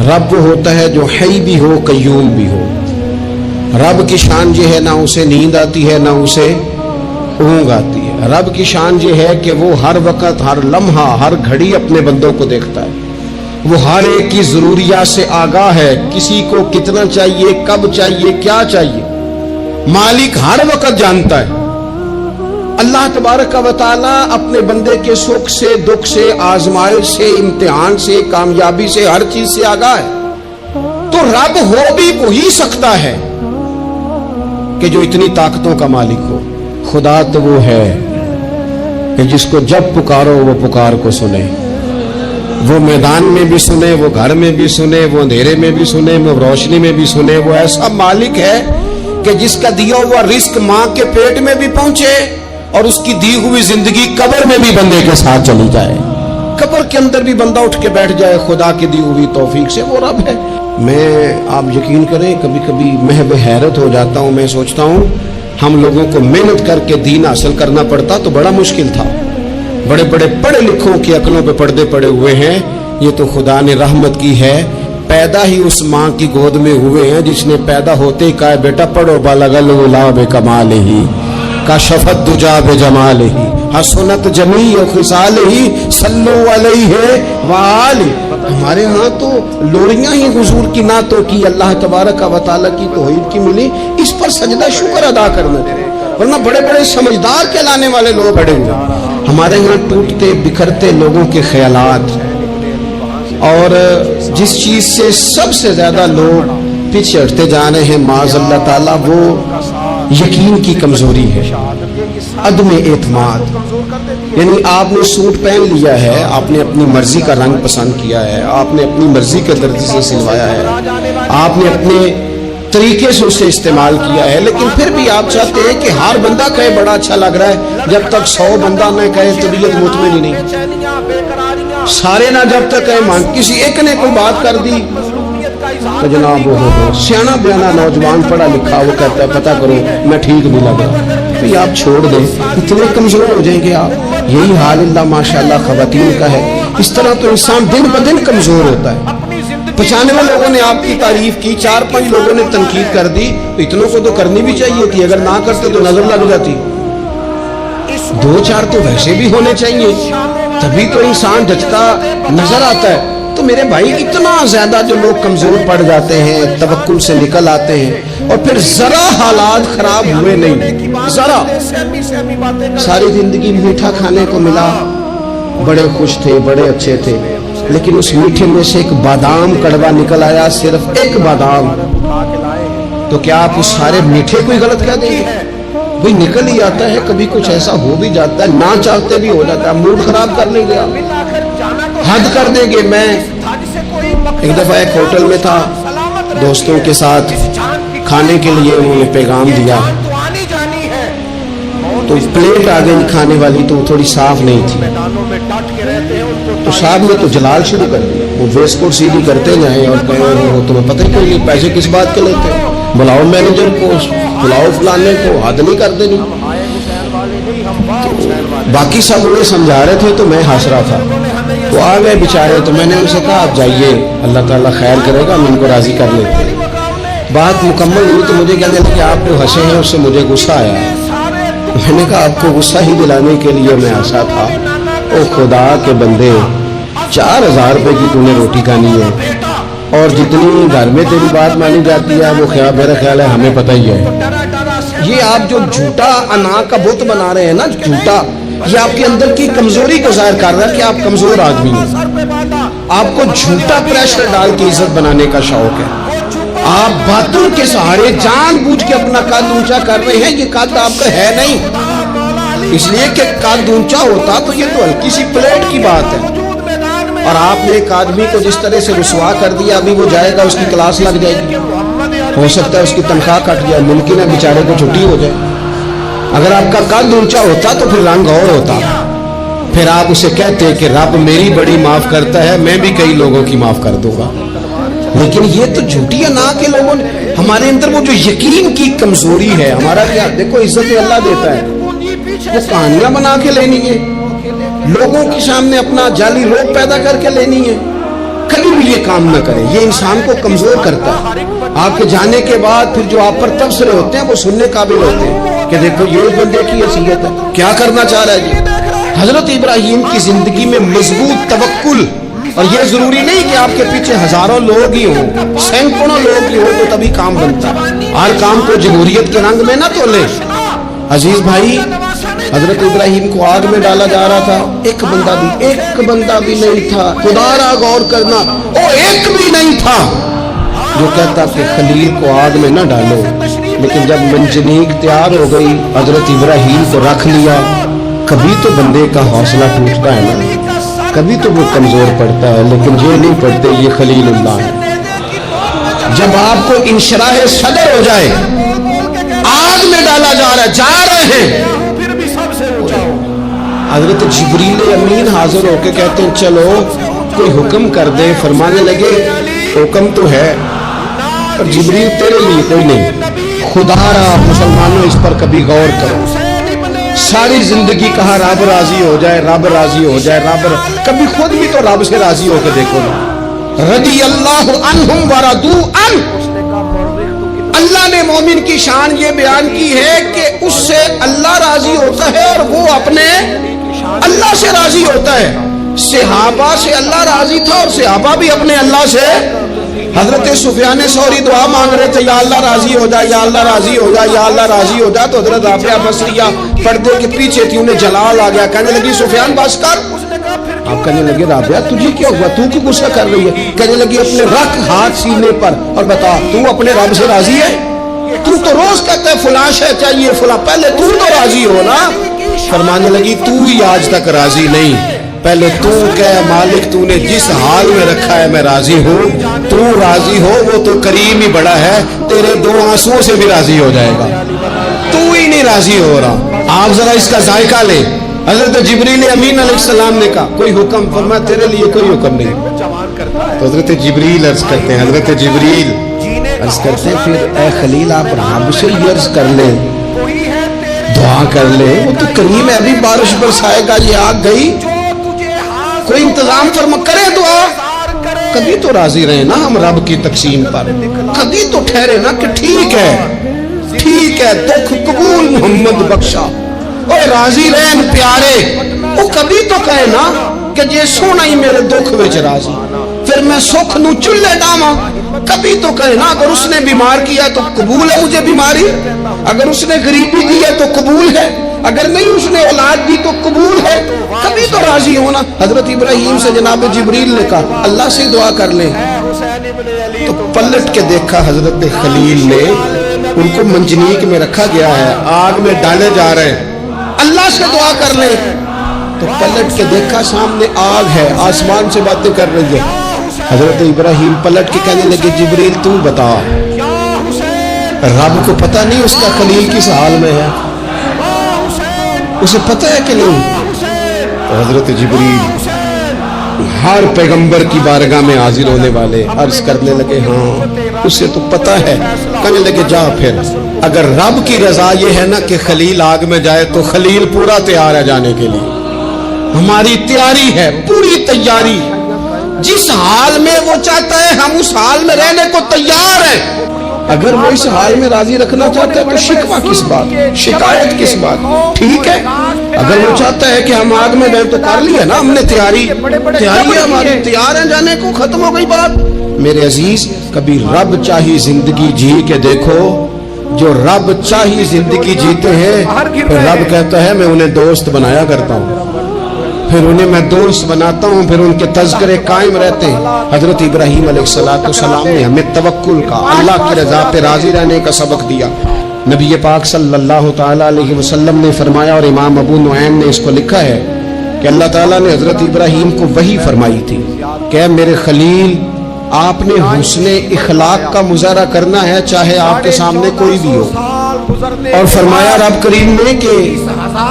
رب وہ ہوتا ہے جو حی بھی ہو قیوم بھی ہو. رب کی شان یہ ہے نہ اسے نیند آتی ہے نہ اسے اونگ آتی ہے. رب کی شان یہ ہے کہ وہ ہر وقت ہر لمحہ ہر گھڑی اپنے بندوں کو دیکھتا ہے. وہ ہر ایک کی ضروریات سے آگاہ ہے. کسی کو کتنا چاہیے, کب چاہیے, کیا چاہیے, مالک ہر وقت جانتا ہے. اللہ تبارک و تعالی اپنے بندے کے سکھ سے, دکھ سے, آزمائش سے, امتحان سے, کامیابی سے, ہر چیز سے آگاہ ہے. تو رب ہو بھی وہی سکتا ہے کہ جو اتنی طاقتوں کا مالک ہو. خدا تو وہ ہے کہ جس کو جب پکارو وہ پکار کو سنے. وہ میدان میں بھی سنے, وہ گھر میں بھی سنے, وہ اندھیرے میں بھی سنے, وہ روشنی میں بھی سنے. وہ ایسا مالک ہے کہ جس کا دیا ہوا رزق ماں کے پیٹ میں بھی پہنچے اور اس کی دی ہوئی زندگی قبر میں بھی بندے کے ساتھ چلی جائے. قبر کے اندر بھی بندہ اٹھ کے بیٹھ جائے خدا کی دی ہوئی توفیق سے. وہ رب ہے. میں, آپ یقین کریں, کبھی کبھی محو حیرت ہو جاتا ہوں. میں سوچتا ہوں ہم لوگوں کو محنت کر کے دین حاصل کرنا پڑتا تو بڑا مشکل تھا. بڑے بڑے پڑھے لکھوں کی عقلوں پہ پردے پڑے ہوئے ہیں. یہ تو خدا نے رحمت کی ہے, پیدا ہی اس ماں کی گود میں ہوئے ہیں جس نے پیدا ہوتے ہی کہا بیٹا پڑھو بالغ الغلا بکمالہ کشفت دجا بجمالہ حسنت جمیع خصالہ صلو علیہ وآلہ. ہمارے ہاں تو لوریاں ہی حضور کی نعتوں کی, اللہ تبارک و تعالیٰ کی توحید کی ملی, اس پر سجدہ شکر ادا کرنا. ورنہ بڑے بڑے سمجھدار کہلانے والے لوگ بڑے ہوئے. ہمارے یہاں ٹوٹتے بکھرتے لوگوں کے خیالات, اور جس چیز سے سب سے زیادہ لوگ پیچھے ہٹتے جا رہے ہیں معاذ اللہ تعالیٰ, وہ یقین کی کمزوری ہے, عدم اعتماد. یعنی آپ نے سوٹ پہن لیا ہے, آپ نے اپنی مرضی کا رنگ پسند کیا ہے, آپ نے اپنی مرضی کے درجے سے سلوایا ہے, آپ نے اپنے طریقے سے اسے استعمال کیا ہے, لیکن پھر بھی آپ چاہتے ہیں کہ ہر بندہ کہے بڑا اچھا لگ رہا ہے. جب تک 100 بندہ نہ کہے طبیعت مطمئن ہی نہیں. سارے نہ جب تک کہے مان, کسی ایک نے کوئی بات کر دی تو جناب وہ سیانا بیانا نوجوان پڑھا لکھا وہ کہتا ہے پتہ کرو میں ٹھیک نہیں لگ رہا. تو آپ چھوڑ دیں, اتنے کمزور ہو جائیں گے آپ. یہی حال اللہ ماشاءاللہ خواتین کا ہے. اس طرح تو انسان دن بہ دن کمزور ہوتا ہے. 95 لوگوں نے آپ کی تعریف کی, 4-5 لوگوں نے تنقید کر دی, تو اتنوں کو تو کرنی بھی چاہیے تھی. اگر نہ کرتے تو نظر لگ جاتی. 2-4 تو ویسے بھی ہونے چاہیے, تبھی تو انسان جچتا نظر آتا ہے. تو میرے بھائی اتنا زیادہ جو لوگ کمزور پڑ جاتے ہیں, توکل سے نکل آتے ہیں, اور پھر ذرا حالات خراب ہوئے نہیں, ذرا ساری زندگی میٹھا کھانے کو ملا, بڑے خوش تھے, بڑے اچھے تھے, لیکن اس میٹھے میں سے ایک بادام کڑوا نکل آیا, صرف ایک بادام, تو کیا آپ اس سارے میٹھے کو ہی غلط کہہ دیں گے؟ بھئی نکل ہی آتا ہے, کبھی کچھ ایسا ہو بھی جاتا ہے, نہ چاہتے بھی ہو جاتا ہے. موڈ خراب کر لیں گے آپ, حد کر دیں گے. میں ایک دفعہ ایک ہوٹل میں تھا, دوستوں کے ساتھ کھانے کے لیے انہوں نے پیغام دیا, تو پلیٹ آ گئی کھانے والی, تو وہ تھوڑی صاف نہیں تھی. تو صاحب نے تو جلال شروع کر دیا, وہ ویسٹ کوٹ سیدھی کرتے جائیں اور کہیں وہ تمہیں پتہ ہی کوئی نہیں, پیسے کس بات کے لیتے ہیں, بلاؤ مینیجر کو, بلاؤ فلانے کو, حد نہیں کر دینی. باقی سب انہیں سمجھا رہے تھے تو میں ہنس رہا تھا. وہ آ گئے بیچارے, تو میں نے ان سے کہا آپ جائیے, اللہ تعالیٰ خیر کرے گا, ہم ان کو راضی کر لیتے ہیں. بات مکمل ہوئی تو مجھے کہتے ہیں کہ آپ جو ہنسے ہیں اس سے مجھے غصہ آیا. میں نے کہا آپ کو غصہ ہی دلانے کے لیے میں ہنسا تھا. او خدا کے بندے, 4000 روپے کی تو نے روٹی کھانی ہے, اور جتنی گھر میں تیری بات مانی جاتی ہے وہ میرا خیال ہے ہمیں پتہ ہی ہے. یہ آپ جو جھوٹا انا کا بت بنا رہے ہیں نا, جھوٹا, یہ آپ کے اندر کی کمزوری کو ظاہر کر رہا ہے کہ آپ کمزور آدمی ہیں. آپ کو جھوٹا پریشر ڈال کے عزت بنانے کا شوق ہے. آپ باتوں کے سہارے جان بوجھ کے اپنا قد اونچا کر رہے ہیں. یہ قد آپ کا ہے نہیں, اس لیے کہ قد اونچا ہوتا تو یہ تو ہلکی سی پلیٹ کی بات ہے. اور آپ نے ایک آدمی کو جس طرح سے رسوا کر دیا, ابھی وہ جائے گا اس کی کلاس لگ جائے گی, ہو سکتا ہے اس کی تنخواہ کٹ جائے, ممکن ہے بیچارے کو چھٹی ہو جائے. اگر آپ کا قد اونچا ہوتا تو پھر رنگ اور ہوتا, پھر آپ اسے کہتے کہ رب میری بڑی معاف کرتا ہے, میں بھی کئی لوگوں کی معاف کر دوں گا. لیکن یہ تو جھوٹی انا کے لوگوں نے, ہمارے اندر وہ جو یقین کی کمزوری ہے. ہمارا کیا, دیکھو عزت اللہ دیتا ہے, وہ کہانیاں بنا کے لینی ہے, لوگوں کے سامنے اپنا جعلی روپ پیدا کر کے لینی ہے. کبھی بھی یہ کام نہ کریں، یہ انسان کو کمزور کرتا ہے۔ آپ کے جانے کے بعد پھر جو آپ پر تبصرے ہوتے ہیں وہ سننے قابل ہوتے ہیں کہ دیکھو یہ اس بندے کی حیثیت ہے، کیا کرنا چاہ رہا ہے جی۔ حضرت ابراہیم کی زندگی میں مضبوط توکل، اور یہ ضروری نہیں کہ آپ کے پیچھے ہزاروں لوگ ہی ہوں، سینکڑوں لوگ ہی ہوں تو تبھی کام بنتا ہے۔ ہر کام کو جمہوریت کے رنگ میں نہ تولے۔ عزیز بھائی، حضرت ابراہیم کو آگ میں ڈالا جا رہا تھا، ایک بندہ بھی نہیں تھا، خدا را غور کرنا، وہ ایک بھی نہیں تھا جو کہتا کہ خلیل کو آگ میں نہ ڈالو۔ لیکن جب منجنیق تیار ہو گئی، حضرت ابراہیم کو رکھ لیا۔ کبھی تو بندے کا حوصلہ ٹوٹتا ہے نا، کبھی تو وہ کمزور پڑتا ہے، لیکن یہ نہیں پڑتے، یہ خلیل اللہ ہے۔ جب آپ کو انشراح صدر ہو جائے، آگ میں ڈالا جا رہا ہے، جا رہے ہیں، حضرت جبریل امین حاضر ہو کے کہتے ہیں چلو کوئی حکم کر دے۔ فرمانے لگے حکم تو ہے پر جبریل تیرے لیے کوئی نہیں، خدا را مسلمانوں اس پر کبھی غور کرو۔ ساری زندگی کہا رب راضی ہو جائے، رب راضی ہو جائے، کبھی خود بھی تو رب سے راضی ہو کے دیکھو نا۔ رضی اللہ عنہم ورضوا عنہ، اللہ نے مومن کی شان یہ بیان کی ہے کہ اس سے اللہ راضی ہوتا ہے اور وہ اپنے اللہ سے راضی ہوتا ہے۔ صحابہ سے اللہ راضی تھا اور صحابہ بھی اپنے اللہ سے۔ حضرت سفیان ثوری دعا مانگ رہے تھے، یا اللہ راضی ہو جائے، یا اللہ راضی ہو جائے، یا اللہ راضی ہو جائے، تو حضرت رابعہ بصریہ پردے کے پیچھے تھی، انہیں جلال آ گیا، کہنے لگی سفیان بس کر۔ آپ کہنے لگے رابعہ تجھے کیا ہوا، تو کیوں غصہ کر رہی ہے؟ کہنے لگی اپنے رکھ ہاتھ سینے پر اور بتا تو اپنے رب سے راضی ہے؟ تو روز کہتا ہے فلاں شے چاہیے فلاں، پہلے تو راضی ہو نا۔ فرمانے لگی تو ہی آج تک راضی نہیں، پہلے تو کہے مالک تو نے جس حال میں رکھا ہے میں راضی ہوں، تو راضی ہو، وہ تو کریم ہی بڑا ہے، تیرے دو آنسوؤں سے بھی راضی ہو جائے گا، تو ہی نہیں راضی ہو رہا۔ آپ ذرا اس کا ذائقہ لیں۔ حضرت جبریل امین علیہ السلام نے کہا کوئی حکم، فرمایا تیرے لیے کوئی حکم نہیں۔ تو حضرت جبریل عرض کرتے ہیں، حضرت جبریل عرض کرتے ہیں پھر اے خلیل آپ رب سے یہ عرض کر لیں، دعا کر لیں، وہ تو کریم ہے، ابھی بارش برسائے گا، یہ آگ گئی، کوئی انتظام فرما، کرے دعا۔ کبھی تو راضی رہے نا ہم رب کی تقسیم پر، کبھی تو ٹھہرے نا کہ ٹھیک ہے دکھ قبول محمد بخشا، اور راضی رہن پیارے، وہ کبھی تو کہے نا کہ جے سونا ہی میرے دکھ وچ راضی، پھر میں سکھ نو چلے ڈاواں۔ کبھی تو کہے نا اگر اس نے بیمار کیا تو قبول ہے مجھے بیماری، اگر اس نے غریبی دی ہے تو قبول ہے، اگر نہیں اس نے اولاد دی تو قبول ہے، کبھی تو راضی ہونا۔ حضرت ابراہیم سے جناب جبریل نے کہا اللہ سے دعا کر لیں، تو پلٹ کے دیکھا حضرت خلیل نے، ان کو منجنیق میں رکھا گیا ہے، آگ میں ڈالے جا رہے ہیں، اللہ سے دعا کر لیں، تو پلٹ کے دیکھا سامنے آگ ہے، آسمان سے باتیں کر رہی ہے۔ حضرت ابراہیم پلٹ کے کہنے لگے جبریل تو بتا، رب کو پتہ نہیں اس کا خلیل کس حال میں ہے، اسے پتہ ہے کہ نہیں؟ تو حضرت جبریل ہر پیغمبر کی بارگاہ میں حاضر ہونے والے عرض کرنے لگے ہاں اسے تو پتہ ہے۔ کہنے لگے جا پھر، اگر رب کی رضا یہ ہے نا کہ خلیل آگ میں جائے تو خلیل پورا تیار ہے جانے کے لیے، ہماری تیاری ہے، پوری تیاری، جس حال میں وہ چاہتا ہے ہم اس حال میں رہنے کو تیار ہیں۔ اگر وہ اس حال میں راضی رکھنا چاہتا ہے تو شکوہ کس بات، شکایت کس بات، ٹھیک ہے۔ اگر وہ چاہتا ہے کہ ہم آگ میں گئے تو کر لیا نا ہم نے تیاری ہے ہماری، تیار ہیں جانے کو، ختم ہو گئی بات۔ میرے عزیز کبھی رب چاہی زندگی جی کے دیکھو، جو رب چاہی زندگی جیتے ہیں پھر رب کہتا ہے میں انہیں دوست بنایا کرتا ہوں، پھر انہیں میں دوست بناتا ہوں، پھر ان کے تذکرے قائم رہتے ہیں۔ حضرت ابراہیم علیہ السلام نے ہمیں توکل کا، اللہ کی رضا پہ راضی رہنے کا سبق دیا۔ نبی پاک صلی اللہ تعالیٰ علیہ وسلم نے فرمایا، اور امام ابو نعیم نے اس کو لکھا ہے کہ اللہ تعالیٰ نے حضرت ابراہیم کو وحی فرمائی تھی کہ اے میرے خلیل آپ نے حسن اخلاق کا مظاہرہ کرنا ہے چاہے آپ کے سامنے کوئی بھی ہو، اور فرمایا رب کریم نے کہ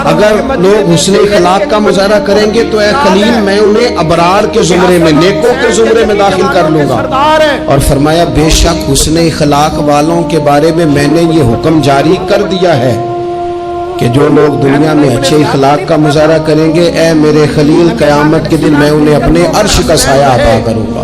اگر لوگ حسن اخلاق کا مظاہرہ کریں گے تو اے خلیل میں انہیں ابرار کے زمرے میں، نیکوں کے زمرے میں داخل کر لوں گا، اور فرمایا بے شک حسن اخلاق والوں کے بارے میں میں نے یہ حکم جاری کر دیا ہے کہ جو لوگ دنیا میں اچھے اخلاق کا مظاہرہ کریں گے اے میرے خلیل قیامت کے دن میں انہیں اپنے عرش کا سایہ عطا کروں گا۔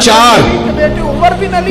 4,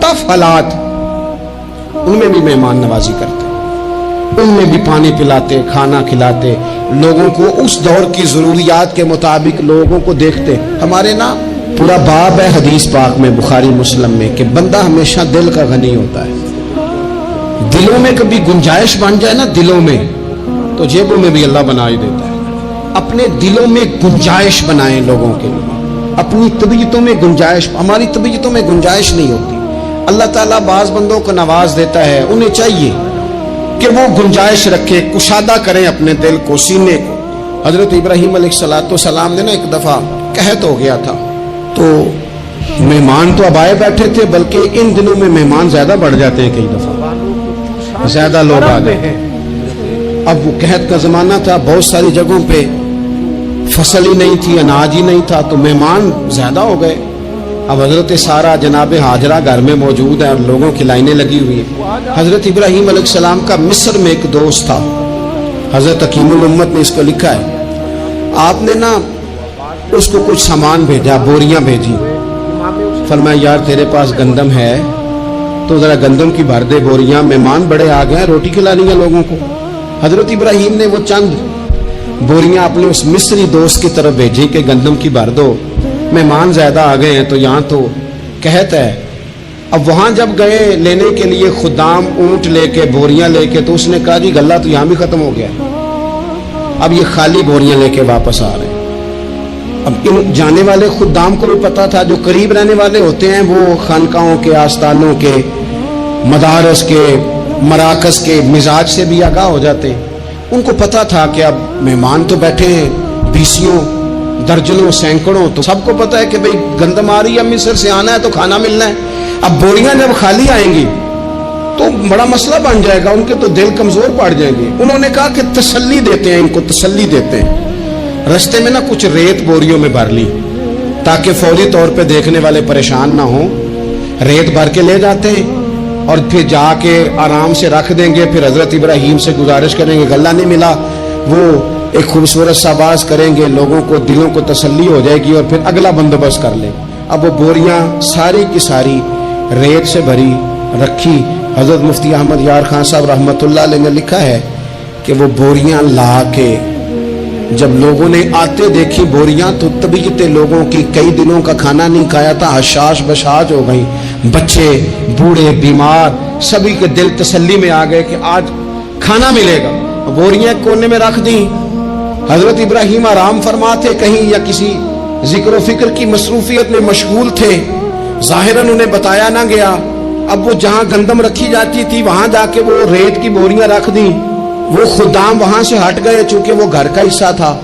ٹف حالات، ان میں بھی مہمان نوازی کرتے، ان میں بھی پانی پلاتے، کھانا کھلاتے، لوگوں کو اس دور کی ضروریات کے مطابق لوگوں کو دیکھتے۔ ہمارے نا پورا باب ہے حدیث پاک میں بخاری مسلم میں کہ بندہ ہمیشہ دل کا غنی ہوتا ہے۔ دلوں میں کبھی گنجائش بن جائے نا، دلوں میں، تو جیبوں میں بھی اللہ بنا ہی دیتا ہے۔ اپنے دلوں میں گنجائش بنائیں لوگوں کے لیے، اپنی طبیعتوں میں گنجائش۔ ہماری طبیعتوں میں گنجائش نہیں ہوتی، اللہ تعالیٰ بعض بندوں کو نواز دیتا ہے، انہیں چاہیے کہ وہ گنجائش رکھے، کشادہ کریں اپنے دل کو، سینے کو۔ حضرت ابراہیم علیہ السلام نے نا ایک دفعہ قحط ہو گیا تھا، تو مہمان تو اب آئے بیٹھے تھے، بلکہ ان دنوں میں مہمان زیادہ بڑھ جاتے ہیں، کئی دفعہ زیادہ لوگ آ گئے ہیں۔ اب وہ قحط کا زمانہ تھا، بہت ساری جگہوں پہ فصل ہی نہیں تھی، اناج ہی نہیں تھا، تو مہمان زیادہ ہو گئے۔ اب حضرت سارہ جناب ہاجرہ گھر میں موجود ہے اور لوگوں کی لائنیں لگی ہوئی ہیں۔ حضرت ابراہیم علیہ السلام کا مصر میں ایک دوست تھا، حضرت حکیم الامت نے اس کو لکھا ہے، آپ نے نا اس کو کچھ سامان بھیجا، بوریاں بھیجی، فرمایا یار تیرے پاس گندم ہے تو ذرا گندم کی بھر دے بوریاں، مہمان بڑے آ گئے ہیں، روٹی کھلانی ہے لوگوں کو۔ حضرت ابراہیم نے وہ چند بوریاں اپنے اس مصری دوست کی طرف بھیجی کہ گندم کی بھر دو، مہمان زیادہ آ گئے ہیں تو یہاں تو قحط ہے۔ اب وہاں جب گئے لینے کے لیے خدام اونٹ لے کے، بوریاں لے کے، تو اس نے کہا جی غلہ تو یہاں بھی ختم ہو گیا، اب یہ خالی بوریاں لے کے واپس آ رہے ہیں۔ اب ان جانے والے خدام کو بھی پتا تھا، جو قریب رہنے والے ہوتے ہیں وہ خانقاہوں کے، آستانوں کے، مدارس کے، مراکز کے مزاج سے بھی آگاہ ہو جاتے۔ ان کو پتا تھا کہ اب مہمان تو بیٹھے ہیں بیسیوں، درجنوں، سینکڑوں، تو سب کو پتا ہے کہ بھئی گندم آ رہی ہے، مصر سے آنا ہے تو کھانا ملنا ہے۔ اب بوریاں جب خالی آئیں گی تو بڑا مسئلہ بن جائے گا، ان کے تو دل کمزور پڑ جائیں گے۔ انہوں نے کہا کہ تسلی دیتے ہیں، ان کو تسلی دیتے ہیں۔ رستے میں نا کچھ ریت بوریوں میں بھر لی تاکہ فوری طور پہ دیکھنے والے پریشان نہ ہوں، ریت بھر کے لے جاتے ہیں اور پھر جا کے آرام سے رکھ دیں گے۔ پھر حضرت ابراہیم سے گزارش کریں گے، غلہ نہیں ملا، وہ ایک خوبصورت سا آواز کریں گے، لوگوں کو دلوں کو تسلی ہو جائے گی اور پھر اگلا بندوبست کر لیں۔ اب وہ بوریاں ساری کی ساری ریت سے بھری رکھی۔ حضرت مفتی احمد یار خان صاحب رحمۃ اللہ علیہ نے لکھا ہے کہ وہ بوریاں لا کے جب لوگوں نے آتے دیکھی بوریاں، تو طبیعت لوگوں کی کئی دنوں کا کھانا نہیں کھایا تھا، حشاش بشاش ہو گئی، بچے بوڑھے بیمار سبھی کے دل تسلی میں آ گئے کہ آج کھانا ملے گا۔ بوریاں کونے میں رکھ دیں۔ حضرت ابراہیم آرام فرما تھے کہیں یا کسی ذکر و فکر کی مصروفیت میں مشغول تھے، ظاہراً انہیں بتایا نہ گیا۔ اب وہ جہاں گندم رکھی جاتی تھی وہاں جا کے وہ ریت کی بوریاں رکھ دیں۔ وہ خدام وہاں سے ہٹ گئے چونکہ وہ گھر کا حصہ تھا۔